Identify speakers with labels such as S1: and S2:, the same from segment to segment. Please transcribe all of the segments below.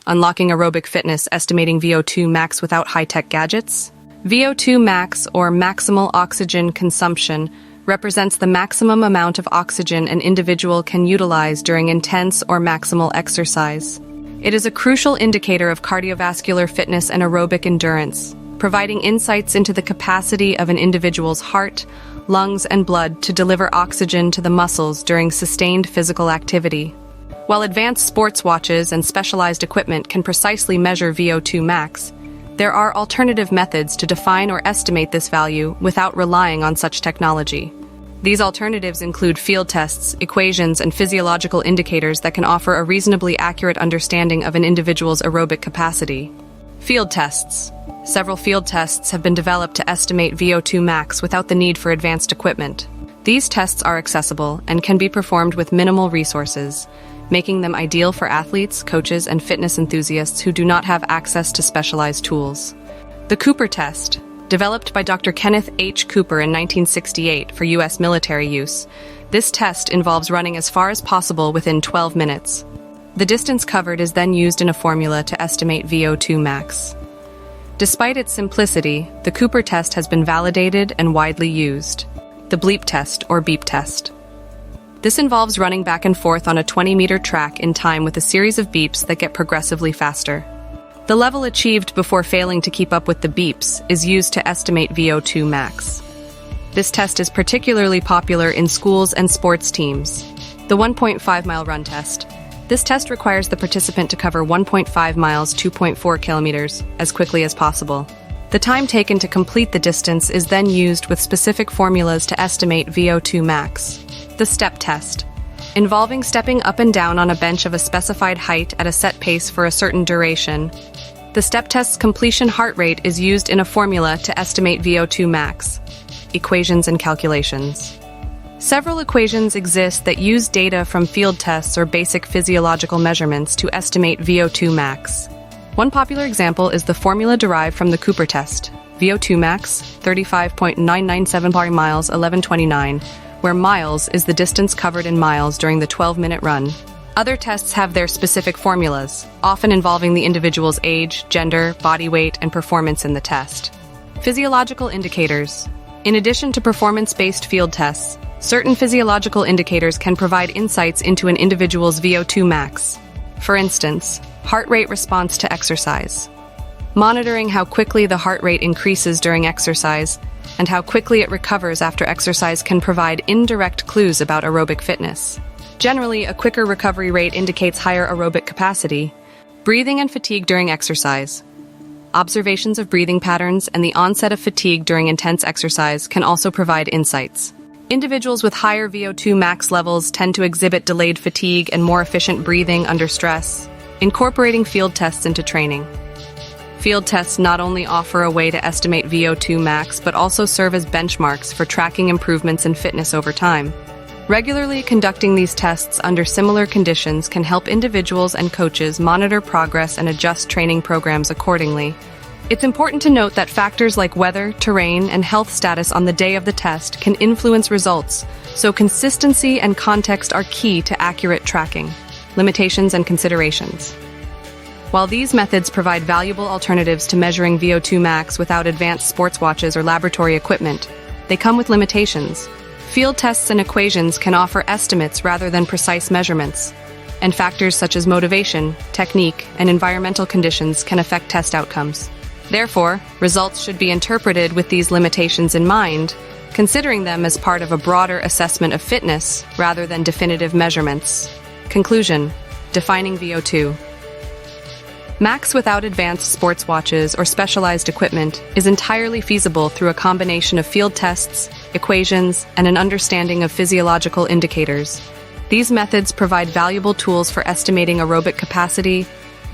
S1: unlocking aerobic fitness, estimating VO2 max without high-tech gadgets. VO2 max, or maximal oxygen consumption, represents the maximum amount of oxygen an individual can utilize during intense or maximal exercise. It is a crucial indicator of cardiovascular fitness and aerobic endurance, providing insights into the capacity of an individual's heart, lungs, and blood to deliver oxygen to the muscles during sustained physical activity. While advanced sports watches and specialized equipment can precisely measure VO2 max, there are alternative methods to define or estimate this value without relying on such technology. These alternatives include field tests, equations, and physiological indicators that can offer a reasonably accurate understanding of an individual's aerobic capacity. Field tests. Several field tests have been developed to estimate VO2 max without the need for advanced equipment. These tests are accessible and can be performed with minimal resources, making them ideal for athletes, coaches, and fitness enthusiasts who do not have access to specialized tools. The Cooper test, developed by Dr. Kenneth H. Cooper in 1968 for U.S. military use, this test involves running as far as possible within 12 minutes. The distance covered is then used in a formula to estimate VO2 max. Despite its simplicity, the Cooper test has been validated and widely used. The bleep test, or beep test. This involves running back and forth on a 20-meter track in time with a series of beeps that get progressively faster. The level achieved before failing to keep up with the beeps is used to estimate VO2 max. This test is particularly popular in schools and sports teams. The 1.5-mile run test. This test requires the participant to cover 1.5 miles, 2.4 kilometers, as quickly as possible. The time taken to complete the distance is then used with specific formulas to estimate VO2 max. The step test, involving stepping up and down on a bench of a specified height at a set pace for a certain duration. The step test's completion heart rate is used in a formula to estimate VO2 max. Equations and calculations. Several equations exist that use data from field tests or basic physiological measurements to estimate VO2 max. One popular example is the formula derived from the Cooper test, VO2 max, 35.997 miles, 1129, where miles is the distance covered in miles during the 12-minute run. Other tests have their specific formulas, often involving the individual's age, gender, body weight, and performance in the test. Physiological indicators. In addition to performance-based field tests, certain physiological indicators can provide insights into an individual's VO2 max. For instance, heart rate response to exercise. Monitoring how quickly the heart rate increases during exercise and how quickly it recovers after exercise can provide indirect clues about aerobic fitness. Generally, a quicker recovery rate indicates higher aerobic capacity. Breathing and fatigue during exercise. Observations of breathing patterns and the onset of fatigue during intense exercise can also provide insights. Individuals with higher VO2 max levels tend to exhibit delayed fatigue and more efficient breathing under stress. Incorporating field tests into training. Field tests not only offer a way to estimate VO2 max, but also serve as benchmarks for tracking improvements in fitness over time. Regularly conducting these tests under similar conditions can help individuals and coaches monitor progress and adjust training programs accordingly. It's important to note that factors like weather, terrain, and health status on the day of the test can influence results, so consistency and context are key to accurate tracking. Limitations and considerations. While these methods provide valuable alternatives to measuring VO2 max without advanced sports watches or laboratory equipment, they come with limitations. Field tests and equations can offer estimates rather than precise measurements, and factors such as motivation, technique, and environmental conditions can affect test outcomes. Therefore, results should be interpreted with these limitations in mind, considering them as part of a broader assessment of fitness rather than definitive measurements. Conclusion: defining VO2 max without advanced sports watches or specialized equipment is entirely feasible through a combination of field tests, equations, and an understanding of physiological indicators. These methods provide valuable tools for estimating aerobic capacity,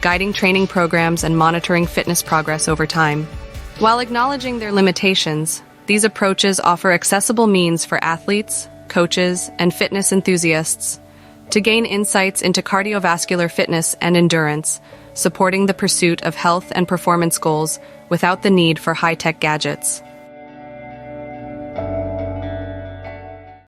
S1: guiding training programs, and monitoring fitness progress over time. While acknowledging their limitations, these approaches offer accessible means for athletes, coaches, and fitness enthusiasts to gain insights into cardiovascular fitness and endurance, supporting the pursuit of health and performance goals without the need for high-tech gadgets.